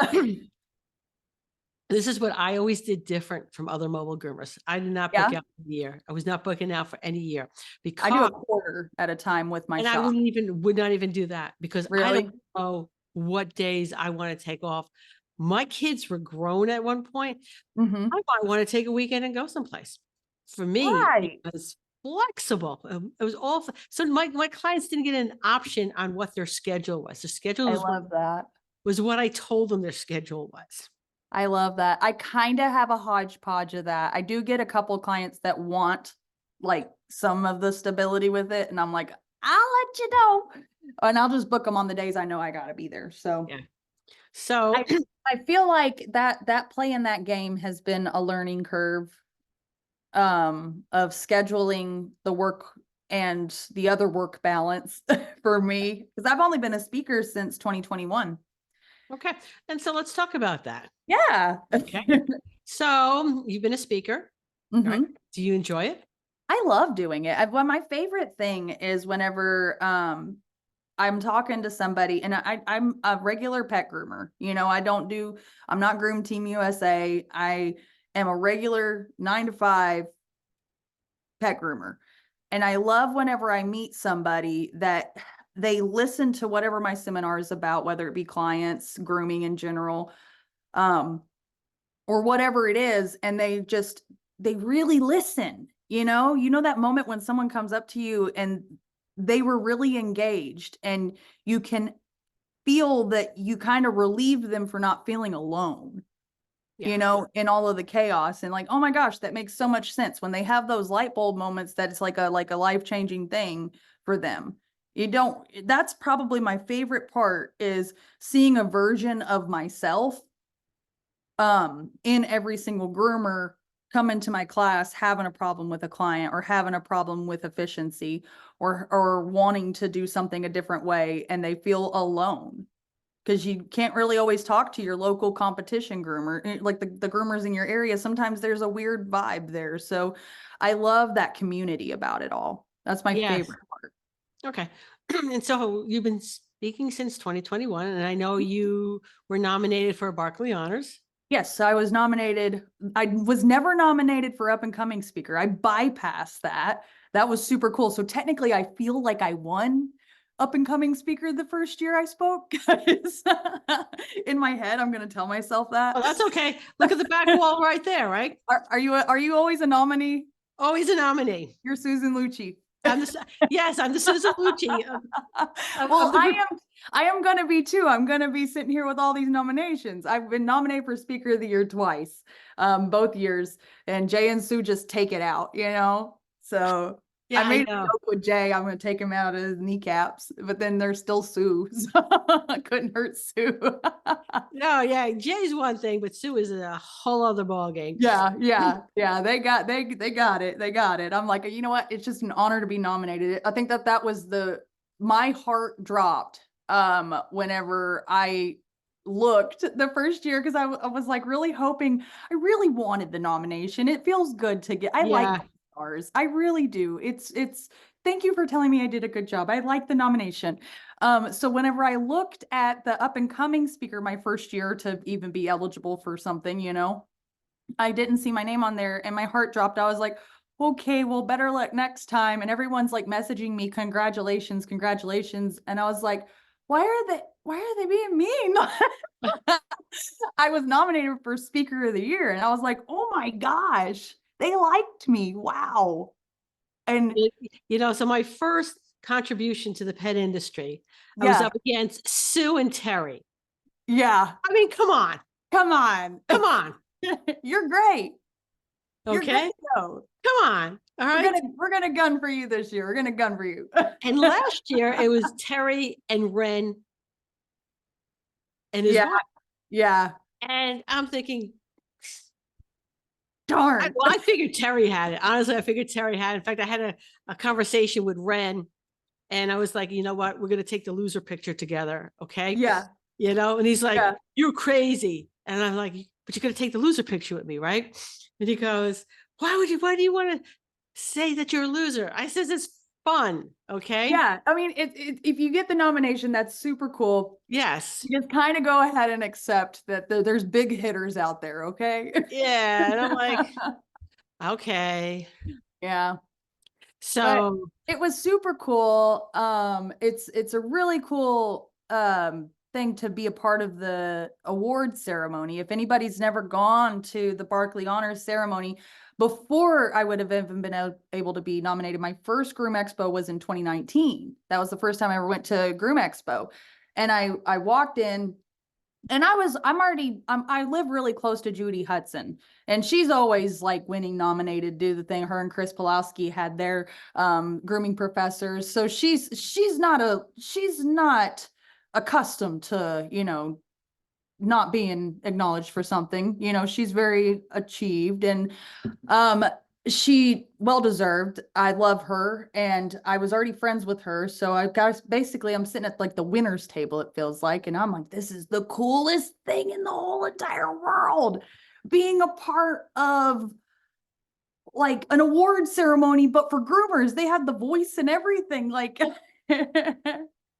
This is what I always did different from other mobile groomers. I did not book Yeah. out for the year. I was not booking out for any year I do because, a quarter at a time with my and I shop. would not even do that because I Really? don't know what days I want to take off. My kids were grown at one point. Mm-hmm. I might want to take a weekend and go someplace. For me, it Right. was flexible. It was all, so my clients didn't get an option on what their schedule was. Their schedule I love that. was what I told them their schedule was. I love that. I kind of have a hodgepodge of that. I do get a couple clients that want like some of the stability with it. And I'm like, I'll let you know. And I'll just book them on the days I know I gotta be there. So Yeah. So I feel like that play in that game has been a learning curve of scheduling the work and the other work balance for me. Because I've only been a speaker since 2021. okay. And so let's talk about that. Yeah. Okay. So you've been a speaker, right? Mhm. Do you enjoy it? I love doing it. Well, my favorite thing is whenever I'm talking to somebody and I'm a regular pet groomer. I'm not Groom Team USA. I am a regular 9 to 5 pet groomer. And I love whenever I meet somebody that they listen to whatever my seminar is about, whether it be clients, grooming in general, or whatever it is. And they really listen, that moment when someone comes up to you and they were really engaged, and you can feel that you kind of relieve them for not feeling alone, Yeah. in all of the chaos. And like, oh my gosh, that makes so much sense when they have those light bulb moments, that it's like a life-changing thing for them. That's probably my favorite part, is seeing a version of myself in every single groomer come into my class having a problem with a client, or having a problem with efficiency, or wanting to do something a different way, and they feel alone. Because you can't really always talk to your local competition groomer, like the groomers in your area. Sometimes there's a weird vibe there. So I love that community about it all. That's my Yes. favorite part. Okay. And so you've been speaking since 2021, and I know you were nominated for a Barkley Honors. Yes, I was nominated. I was never nominated for up and coming speaker. I bypassed that. That was super cool. So technically I feel like I won up and coming speaker the first year I spoke. In my head, I'm going to tell myself that. Oh, that's okay. Look at the back wall right there, right? Are you always a nominee? Always a nominee. You're Susan Lucci. Yes, I'm the Susan Lucci. Well, I am going to be too. I'm going to be sitting here with all these nominations. I've been nominated for Speaker of the Year twice, both years, and Jay and Sue just take it out, So Yeah, I made a know. joke with Jay. I'm going to take him out of his kneecaps, but then there's still Sue, so I couldn't hurt Sue. No, yeah, Jay's one thing, but Sue is a whole other ballgame. Yeah. They got it. They got it. I'm like, you know what? It's just an honor to be nominated. I think that was my heart dropped whenever I looked the first year, because I was like really hoping. I really wanted the nomination. It feels good to get. I like stars. I really do. It's thank you for telling me I did a good job. I like the nomination. So whenever I looked at the up and coming speaker my first year to even be eligible for something, I didn't see my name on there, and my heart dropped. I was like, okay, well, better luck next time. And everyone's like messaging me, congratulations, congratulations. And I was like, why are they being mean? I was nominated for Speaker of the Year, and I was like, oh my gosh, they liked me. Wow. And so my first contribution to the pet industry, I was up against Sue and Terry. Yeah. I mean, come on. Come on. Come on. You're great. Okay. Come on. All right. We're gonna gun for you this year. We're gonna gun for you. And last year it was Terry and Ren and his wife. Yeah. And I'm thinking, darn. I figured Terry had it. Honestly, I figured Terry had it. In fact, I had a conversation with Ren, and I was like, you know what? We're going to take the loser picture together. Okay. Yeah. And he's like, you're crazy. And I'm like, but you're going to take the loser picture with me, right? And he goes, why do you want to say that you're a loser? I says, it's fun. Okay. Yeah. I mean, if you get the nomination, that's super cool. Yes. You just kind of go ahead and accept that there's big hitters out there. Okay. Yeah. And I'm like, okay. Yeah. So but it was super cool. It's a really cool, thing to be a part of the award ceremony. If anybody's never gone to the Barkley Honors ceremony, before I would have even been able to be nominated, my first Groom Expo was in 2019. That was the first time I ever went to Groom Expo. And I walked in, and I live really close to Judy Hudson, and she's always like winning nominated, do the thing. Her and Chris Pulowski had their grooming professors. So she's not accustomed to, not being acknowledged for something. She's very achieved, and she well-deserved. I love her, and I was already friends with her. So I'm sitting at like the winner's table, it feels like, and I'm like, this is the coolest thing in the whole entire world, being a part of like an award ceremony, but for groomers. They had the voice and everything. Like it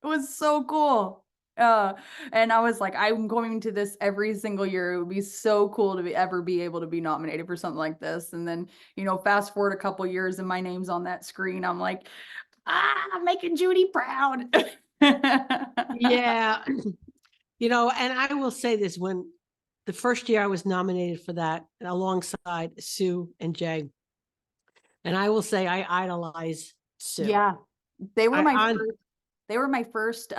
was so cool. And I was like, I'm going to this every single year. It would be so cool to ever be able to be nominated for something like this. And then, fast forward a couple years and my name's on that screen. I'm like, I'm making Judy proud. Yeah. And I will say this, when the first year I was nominated for that alongside Sue and Jay, and I will say I idolize Sue. Yeah. They were I my on first they were my first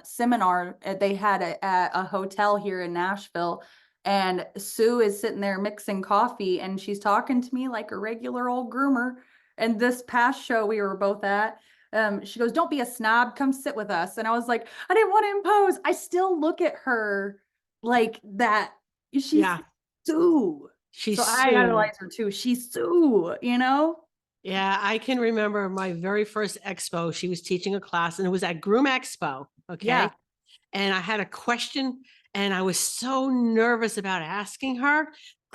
seminar. They had at a hotel here in Nashville, and Sue is sitting there mixing coffee and she's talking to me like a regular old groomer. And this past show we were both at, she goes, "Don't be a snob, come sit with us." And I was like, I didn't want to impose. I still look at her like that. She's yeah, Sue. she's So I Sue. idolize her too. She's Sue, you know? Yeah, I can remember my very first expo. She was teaching a class and it was at Groom Expo. Yeah. Okay. And I had a question and I was so nervous about asking her.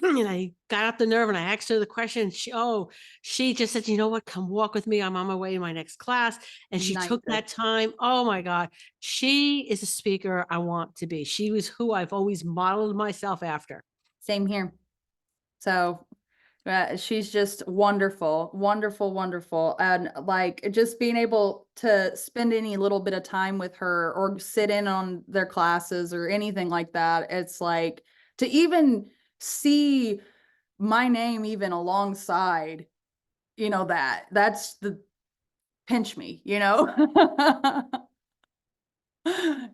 And I got up the nerve and I asked her the question. She just said, "You know what? Come walk with me. I'm on my way to my next class." And she Nice. took that time. Oh my God. She is a speaker I want to be. She was who I've always modeled myself after. Same here. So she's just wonderful, wonderful, wonderful. And like just being able to spend any little bit of time with her or sit in on their classes or anything like that. It's like to even see my name even alongside, that's the pinch me,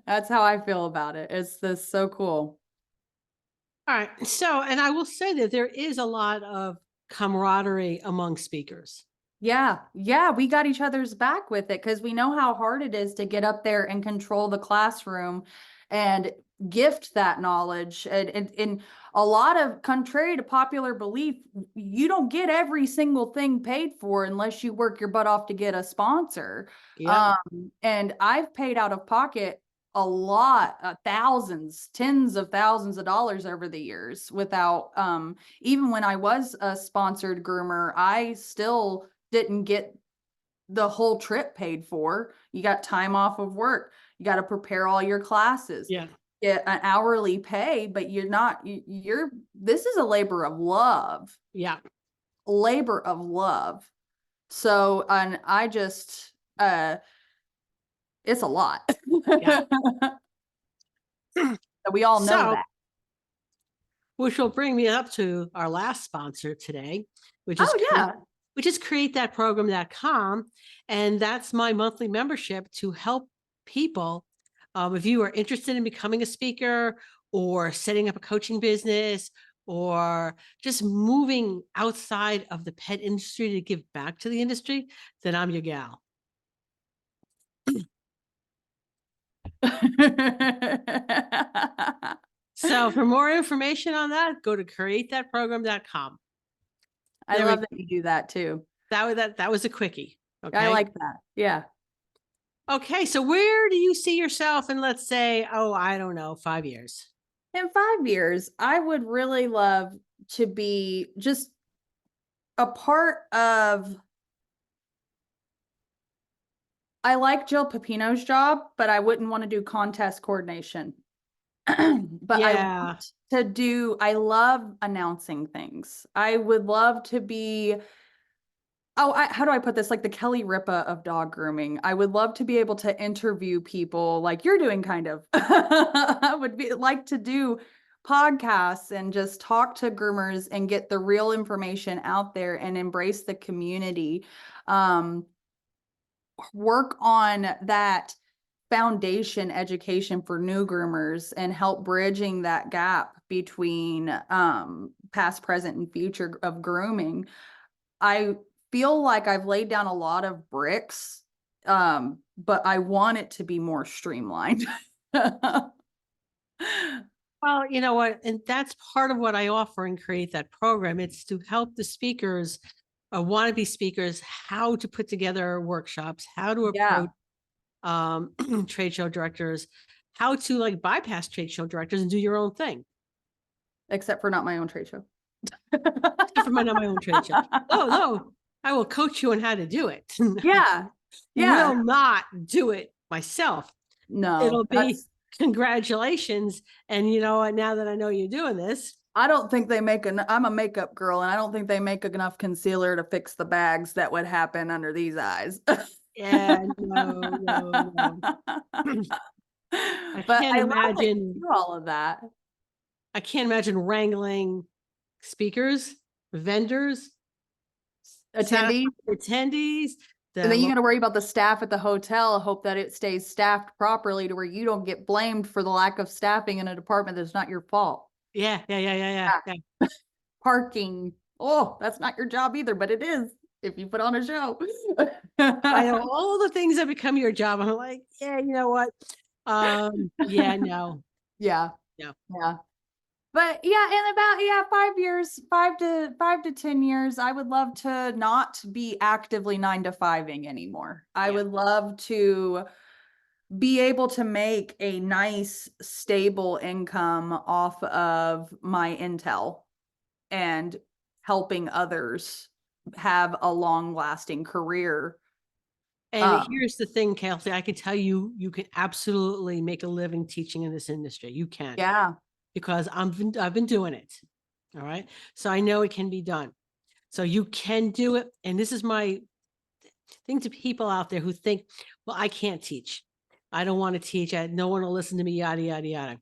That's how I feel about it. It's this so cool. All right. So, and I will say that there is a lot of camaraderie among speakers. Yeah, yeah, we got each other's back with it because we know how hard it is to get up there and control the classroom and gift that knowledge. And a lot of, contrary to popular belief, you don't get every single thing paid for unless you work your butt off to get a sponsor. Yep. And I've paid out of pocket a lot, thousands, tens of thousands of dollars over the years without, even when I was a sponsored groomer, I still didn't get the whole trip paid for. You got time off of work. You got to prepare all your classes. Yeah. Get an hourly pay, but this is a labor of love. Yeah. Labor of love. So, and I just, it's a lot. Yeah. So we all know So, that. which will bring me up to our last sponsor today, which is Oh, yeah. createthatprogram.com. And that's my monthly membership to help people. If you are interested in becoming a speaker or setting up a coaching business or just moving outside of the pet industry to give back to the industry, then I'm your gal. So for more information on that, go to createthatprogram.com. I love that you do that too. That was a quickie. Okay. I like that. Yeah. Okay. So where do you see yourself in, let's say, I don't know, 5 years? In 5 years, I would really love to be just a part of. I like Jill Pepino's job, but I wouldn't want to do contest coordination. But Yeah. I love announcing things. I would love to be, how do I put this? Like the Kelly Ripa of dog grooming. I would love to be able to interview people like you're doing kind of. I would like to do podcasts and just talk to groomers and get the real information out there and embrace the community. Work on that foundation education for new groomers and help bridging that gap between past, present, and future of grooming. I feel like I've laid down a lot of bricks, but I want it to be more streamlined. Well, you know what? And that's part of what I offer and create that program. It's to help the speakers, wannabe speakers, how to put together workshops, how to Yeah. approach trade show directors, how to like bypass trade show directors and do your own thing. Except for not my own trade show. Except for not my own trade show. Oh, no, I will coach you on how to do it. Yeah. Yeah. Will not do it myself. No, It'll be congratulations. And you know what? Now that I know you're doing this, I don't think they make I'm a makeup girl and I don't think they make enough concealer to fix the bags that would happen under these eyes. Yeah, no, no, no. I But can't I love that imagine you do all of that. I can't imagine wrangling speakers, vendors, staff, Attendees. attendees, And the then you lo gotta worry about the staff at the hotel, hope that it stays staffed properly to where you don't get blamed for the lack of staffing in a department that's not your fault. yeah, yeah, yeah, yeah, yeah, Yeah. yeah. Parking. Oh, that's not your job either, but it is if you put on a show. I know all the things that become your job. I'm like, yeah, you know what? Yeah, no, Yeah, no. yeah. But yeah, in about 5 years, 5 to 10 years, I would love to not be actively 9 to 5ing anymore. I Yeah. would love to be able to make a nice, stable income off of my intel and helping others have a long lasting career. And Um, here's the thing, Kelsey, I can tell you, you can absolutely make a living teaching in this industry. You can, yeah. because I've been doing it. All right. So I know it can be done. So you can do it. And this is my thing to people out there who think, well, I can't teach. I don't want to teach. No one will listen to me, yada, yada, yada.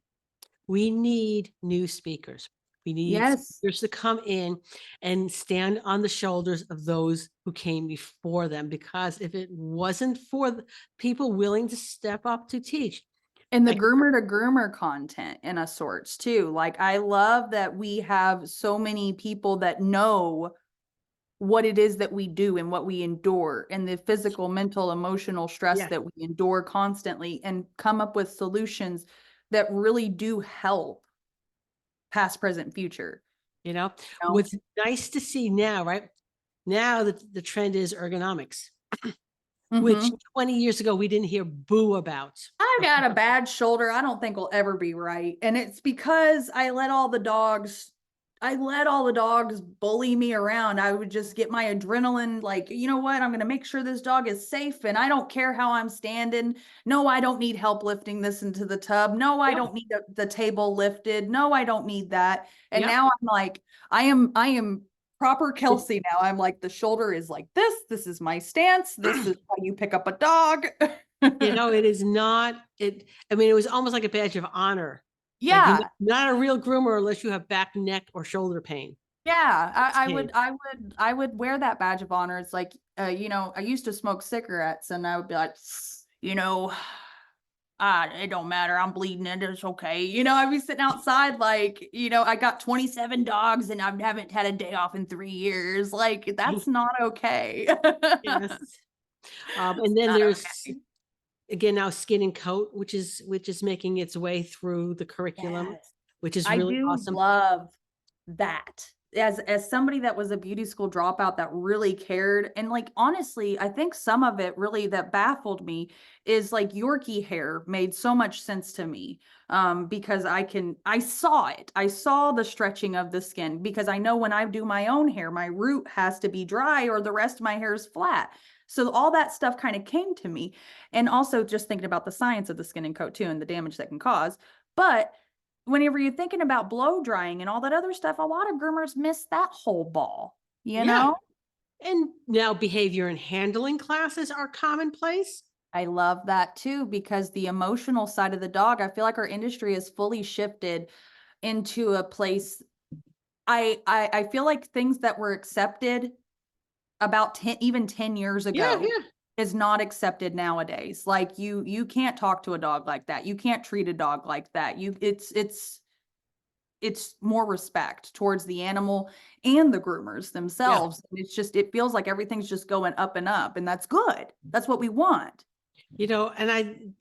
We need new speakers. We need Yes. speakers to come in and stand on the shoulders of those who came before them. Because if it wasn't for the people willing to step up to teach, And the I, groomer to groomer content in a sorts too. Like I love that we have so many people that know what it is that we do and what we endure and the physical, mental, emotional stress yeah, that we endure constantly and come up with solutions that really do help past, present, future. you know, You know? what's nice to see now, right? Now that the trend is ergonomics, which Mm-hmm. 20 years ago we didn't hear boo about. I got a bad shoulder. I don't think will ever be right. And it's because I let all the dogs bully me around. I would just get my adrenaline like, you know what? I'm going to make sure this dog is safe and I don't care how I'm standing. No, I don't need help lifting this into the tub. No, I Yep. don't need the table lifted. No, I don't need that. And Yep. now I'm like, I am proper Kelsey now. I'm like, the shoulder is like this. This is my stance. This is how you pick up a dog. You know, it is not it. I mean, it was almost like a badge of honor. Like you're Yeah. not a real groomer unless you have back, neck, or shoulder pain. Yeah, It's I would wear that badge of honor. It's like, I used to smoke cigarettes and I would be like, you know, it don't matter. I'm bleeding and it's okay. I'd be sitting outside like, I got 27 dogs and I haven't had a day off in 3 years. Like, that's not okay. yes. It's And then not there's okay. again now skin and coat, which is making its way through the curriculum, Yes. which is I really do awesome. love that. As somebody that was a beauty school dropout that really cared, and like honestly, I think some of it really that baffled me is like Yorkie hair made so much sense to me. Because I saw it. I saw the stretching of the skin because I know when I do my own hair, my root has to be dry or the rest of my hair is flat. So all that stuff kind of came to me. And also just thinking about the science of the skin and coat too and the damage that can cause. But whenever you're thinking about blow drying and all that other stuff, a lot of groomers miss that whole ball, you Yeah. know? And now behavior and handling classes are commonplace. I love that too, because the emotional side of the dog, I feel like our industry has fully shifted into a place. I feel like things that were accepted about 10, even 10 years Yeah, ago yeah. is not accepted nowadays. Like you can't talk to a dog like that. You can't treat a dog like that. It's more respect towards the animal and the groomers Yeah. themselves. It feels like everything's just going up, and that's good. That's what we want. And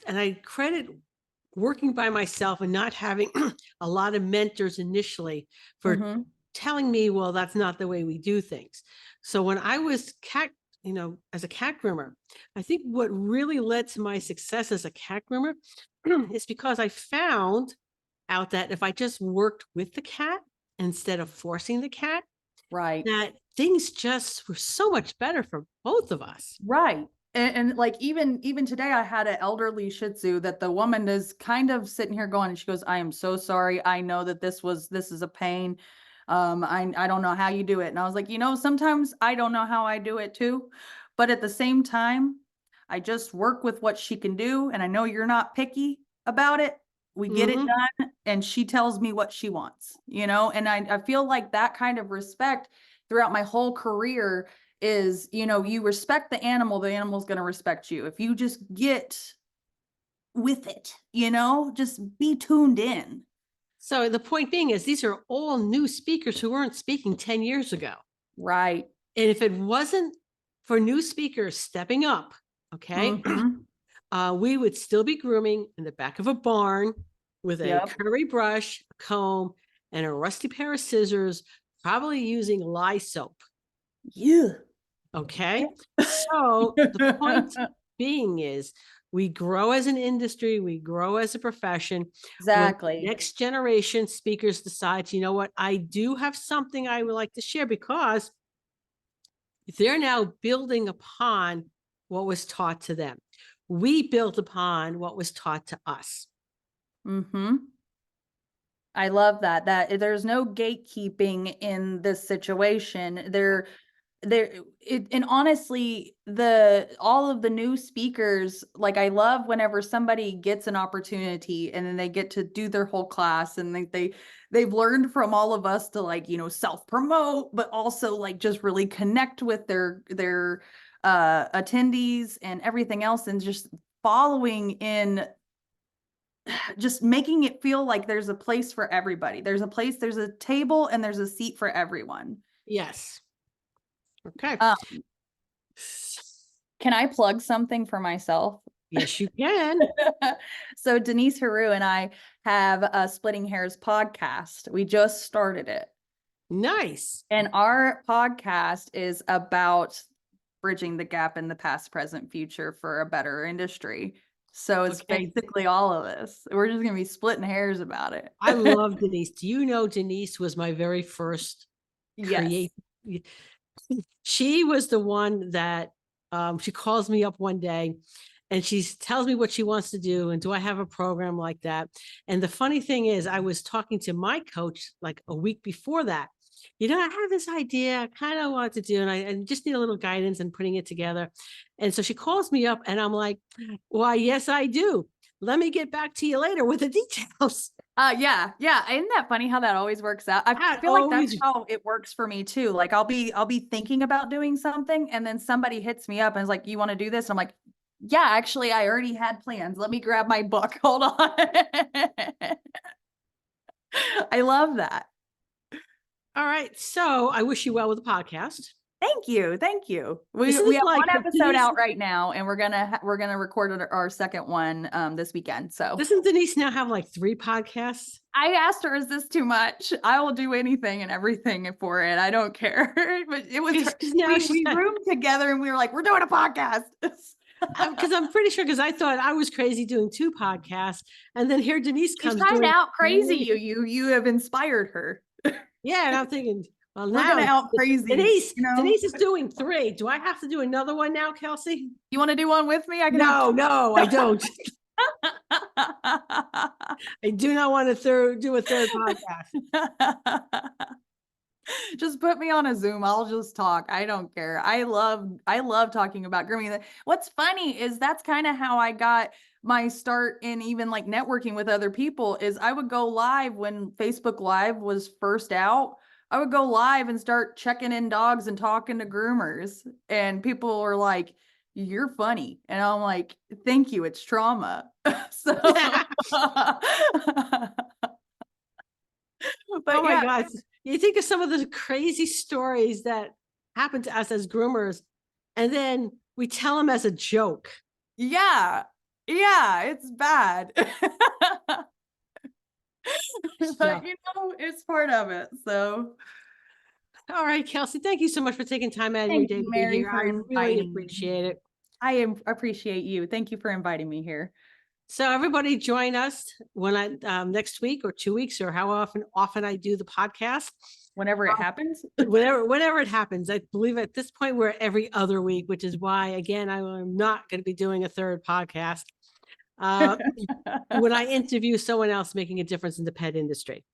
I credit working by myself and not having a lot of mentors initially for Mm-hmm. telling me, well, that's not the way we do things. So when I was as a cat groomer, I think what really led to my success as a cat groomer is because I found out that if I just worked with the cat instead of forcing the cat, Right. that things just were so much better for both of us. Right. And like even today I had an elderly Shih Tzu that the woman is kind of sitting here going and she goes, I am so sorry. I know that this is a pain. I don't know how you do it. And I was like, sometimes I don't know how I do it too. But at the same time, I just work with what she can do. And I know you're not picky about it. We get it done. And she tells me what she wants, and I feel like that kind of respect throughout my whole career is, you respect the animal's going to respect you. If you just get with it, just be tuned in. So the point being is these are all new speakers who weren't speaking 10 years ago. Right. And if it wasn't for new speakers stepping up, okay, we would still be grooming in the back of a barn with a curry brush, a comb, and a rusty pair of scissors, probably using lye soap. Yeah. Okay. So the point being is we grow as an industry, we grow as a profession. Exactly. Next generation speakers decide, you know what, I do have something I would like to share, because they're now building upon what was taught to them. We built upon what was taught to us. I love that there's no gatekeeping in this situation. And honestly, all of the new speakers, like, I love whenever somebody gets an opportunity and then they get to do their whole class, and they've learned from all of us to, like, self-promote, but also, like, just really connect with their attendees and everything else, and just following in, just making it feel like there's a place for everybody. There's a table, and there's a seat for everyone. Yes. Okay. Can I plug something for myself? Yes, you can. So Denise Haru and I have a Splitting Hairs podcast. We just started it. Nice. And our podcast is about bridging the gap in the past, present, future for a better industry. So it's basically all of this. We're just going to be splitting hairs about it. I love Denise. Do you know Denise was my very first creative? She was the one that she calls me up one day and she tells me what she wants to do. And do I have a program like that? And the funny thing is, I was talking to my coach like a week before that. I have this idea I kind of want to do, and I just need a little guidance in putting it together. And so she calls me up and I'm like, why, yes, I do. Let me get back to you later with the details. Yeah. Isn't that funny how that always works out? I feel like that's how it works for me too. Like, I'll be thinking about doing something, and then somebody hits me up and is like, you want to do this? And I'm like, yeah, actually, I already had plans. Let me grab my book. Hold on. I love that. All right. So I wish you well with the podcast. Thank you. We have one episode out right now, and we're gonna record our second one this weekend. So doesn't Denise now have like 3 podcasts? I asked her, "Is this too much?" I will do anything and everything for it. I don't care. But it was we roomed together and we were like, "We're doing a podcast." Because I'm pretty sure, because I thought I was crazy doing 2 podcasts, and then here Denise comes. She's trying to out crazy you. You have inspired her. Yeah, and I'm thinking, well, we're gonna out crazy. Denise is doing 3. Do I have to do another one now, Kelsey? You want to do one with me? I can. No, I don't. I do not want to do a third podcast. Just put me on a Zoom. I'll just talk. I don't care. I love talking about grooming. What's funny is that's kind of how I got my start in even like networking with other people. Is I would go live when Facebook Live was first out. I would go live and start checking in dogs and talking to groomers, and people were like, "You're funny," and I'm like, "Thank you. It's trauma." So. But oh my gosh. You think of some of the crazy stories that happen to us as groomers, and then we tell them as a joke. Yeah, it's bad. But it's part of it. So, all right, Kelsey, thank you so much for taking time out of your day to be here. I really appreciate it. I appreciate you. Thank you for inviting me here. So everybody join us when next week or 2 weeks, or how often I do the podcast. Whenever it happens. Whenever it happens. I believe at this point we're every other week, which is why, again, I'm not going to be doing a third podcast when I interview someone else making a difference in the pet industry.